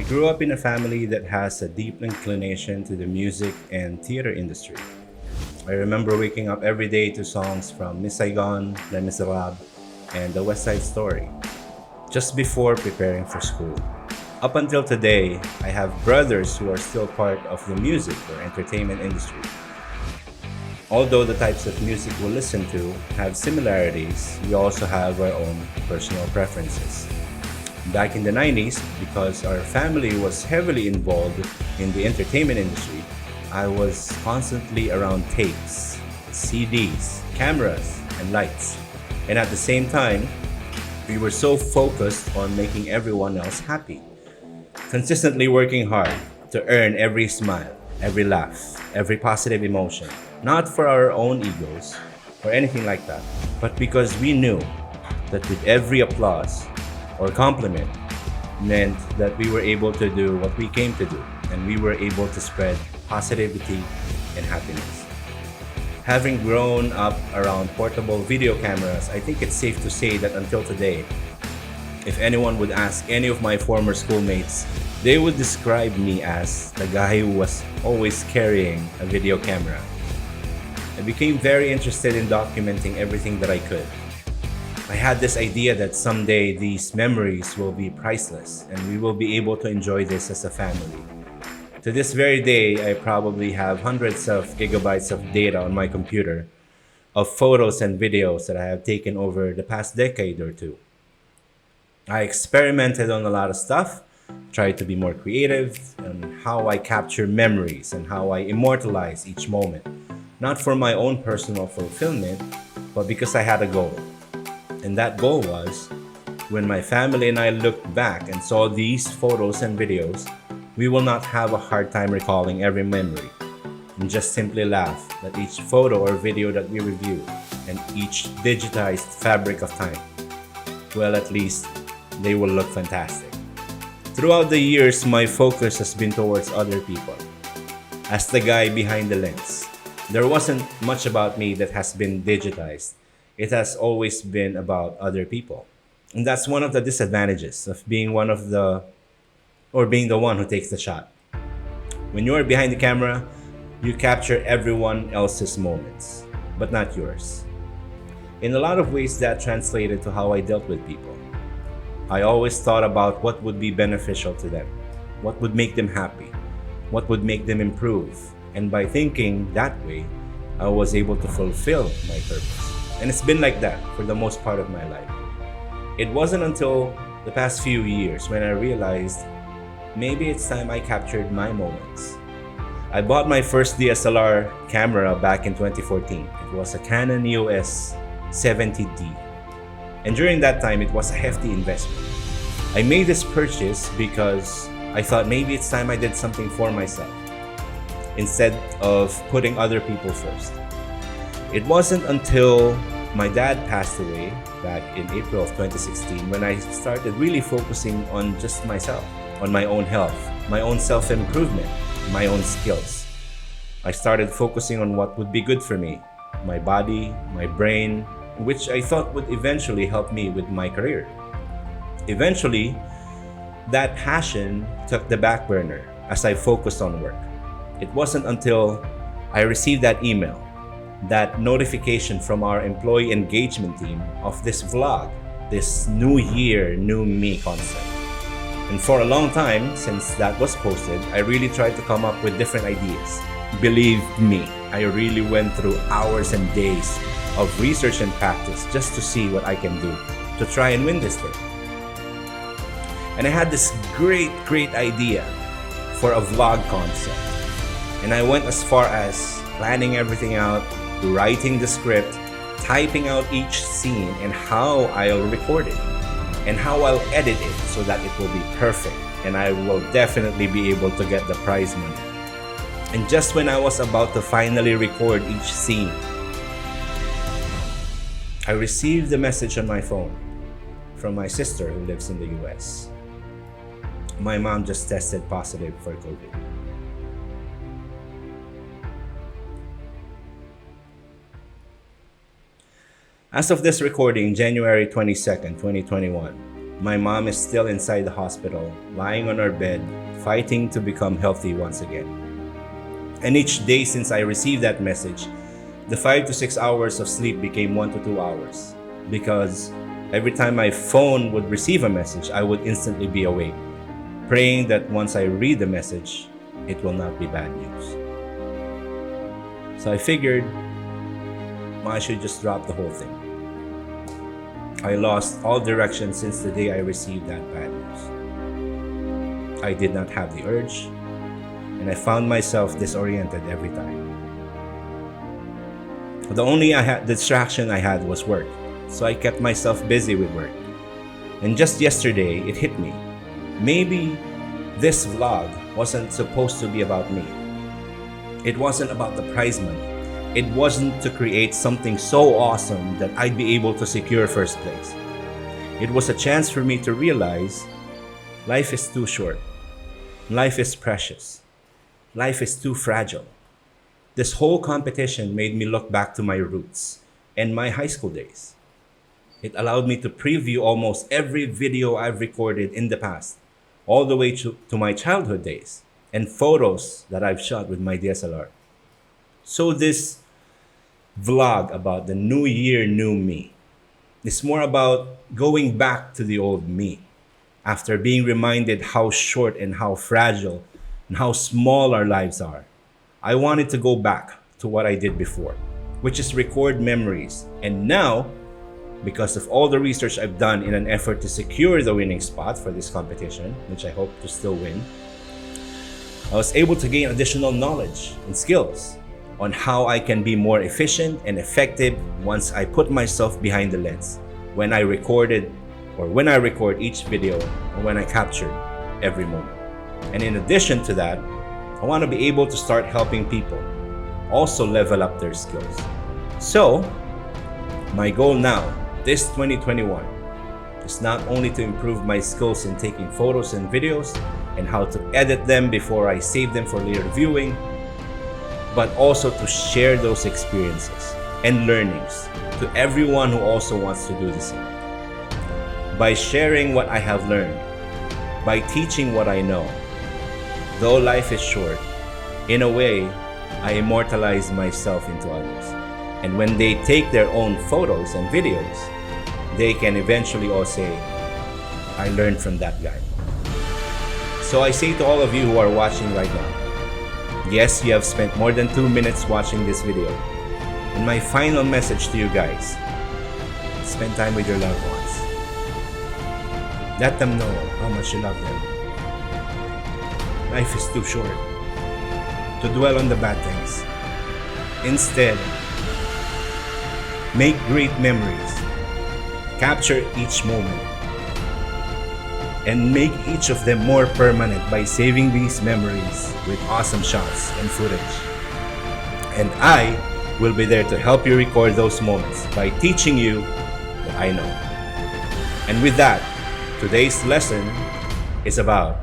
grew up in a family that has a deep inclination to the music and theater industry. I remember waking up every day to songs from Miss Saigon, Les Miserables, and The West Side Story, just before preparing for school. Up until today, I have brothers who are still part of the music or entertainment industry. Although the types of music we listen to have similarities, we also have our own personal preferences. Back in the 90s, because our family was heavily involved in the entertainment industry, I was constantly around tapes, CDs, cameras, and lights. And at the same time, we were so focused on making everyone else happy, consistently working hard to earn every smile, every laugh, every positive emotion, not for our own egos or anything like that, but because we knew that with every applause or compliment meant that we were able to do what we came to do and we were able to spread positivity and happiness. Having grown up around portable video cameras, I think it's safe to say that until today, if anyone would ask any of my former schoolmates, they would describe me as the guy who was always carrying a video camera. I became very interested in documenting everything that I could. I had this idea that someday these memories will be priceless and we will be able to enjoy this as a family. To this very day, I probably have hundreds of gigabytes of data on my computer of photos and videos that I have taken over the past decade or two. I experimented on a lot of stuff, tried to be more creative on how I capture memories and how I immortalize each moment, not for my own personal fulfillment, but because I had a goal. And that goal was, when my family and I looked back and saw these photos and videos, we will not have a hard time recalling every memory and just simply laugh at each photo or video that we review and each digitized fabric of time. Well, at least they will look fantastic. Throughout the years, my focus has been towards other people. As the guy behind the lens, there wasn't much about me that has been digitized. It has always been about other people. And that's one of the disadvantages of being one of the or being the one who takes the shot. When you are behind the camera, you capture everyone else's moments, but not yours. In a lot of ways, that translated to how I dealt with people. I always thought about what would be beneficial to them, what would make them happy, what would make them improve. And by thinking that way, I was able to fulfill my purpose. And it's been like that for the most part of my life. It wasn't until the past few years when I realized maybe it's time I captured my moments. I bought my first DSLR camera back in 2014. It was a Canon EOS 70D. And during that time, it was a hefty investment. I made this purchase because I thought maybe it's time I did something for myself instead of putting other people first. It wasn't until my dad passed away back in April of 2016 when I started really focusing on just myself, on my own health, my own self-improvement, my own skills. I started focusing on what would be good for me, my body, my brain, which I thought would eventually help me with my career. Eventually, that passion took the back burner as I focused on work. It wasn't until I received that email, that notification from our employee engagement team of this vlog, this new year, new me concept. And for a long time, since that was posted, I really tried to come up with different ideas. Believe me, I really went through hours and days of research and practice just to see what I can do to try and win this thing. And I had this great idea for a vlog concept. And I went as far as planning everything out, writing the script, typing out each scene and how I'll record it and how I'll edit it so that it will be perfect and I will definitely be able to get the prize money. And just when I was about to finally record each scene, I received a message on my phone from my sister who lives in the US. My mom just tested positive for COVID. As of this recording, January 22nd, 2021, My mom is still inside the hospital, lying on her bed, fighting to become healthy once again. And each day since I received that message, the 5 to 6 hours of sleep became 1 to 2 hours. Because every time my phone would receive a message, I would instantly be awake, praying that once I read the message, it will not be bad news. So I figured I should just drop the whole thing. I lost all direction since the day I received that bad news. I did not have the urge, and I found myself disoriented every time. The only distraction I had was work, so I kept myself busy with work. And just yesterday, it hit me. Maybe this vlog wasn't supposed to be about me. It wasn't about the prize money. It wasn't to create something so awesome that I'd be able to secure first place. It was a chance for me to realize life is too short. Life is precious. Life is too fragile. This whole competition made me look back to my roots and my high school days. It allowed me to preview almost every video I've recorded in the past, all the way to my childhood days, and photos that I've shot with my DSLR. So this vlog about the new year, new me is more about going back to the old me after being reminded how short and how fragile and how small our lives are. I wanted to go back to what I did before, which is record memories. And now, because of all the research I've done in an effort to secure the winning spot for this competition, which I hope to still win, I was able to gain additional knowledge and skills on how I can be more efficient and effective once I put myself behind the lens, when I record each video, or when I capture every moment. And in addition to that, I want to be able to start helping people also level up their skills. So, my goal now, this 2021, is not only to improve my skills in taking photos and videos and how to edit them before I save them for later viewing, but also to share those experiences and learnings to everyone who also wants to do the same. By sharing what I have learned, by teaching what I know, though life is short, in a way, I immortalize myself into others. And when they take their own photos and videos, they can eventually all say, I learned from that guy. So I say to all of you who are watching right now, yes, you have spent more than 2 minutes watching this video. And my final message to you guys, spend time with your loved ones. Let them know how much you love them. Life is too short to dwell on the bad things. Instead, make great memories. Capture each moment. And make each of them more permanent by saving these memories with awesome shots and footage. And I will be there to help you record those moments by teaching you what I know. And with that, today's lesson is about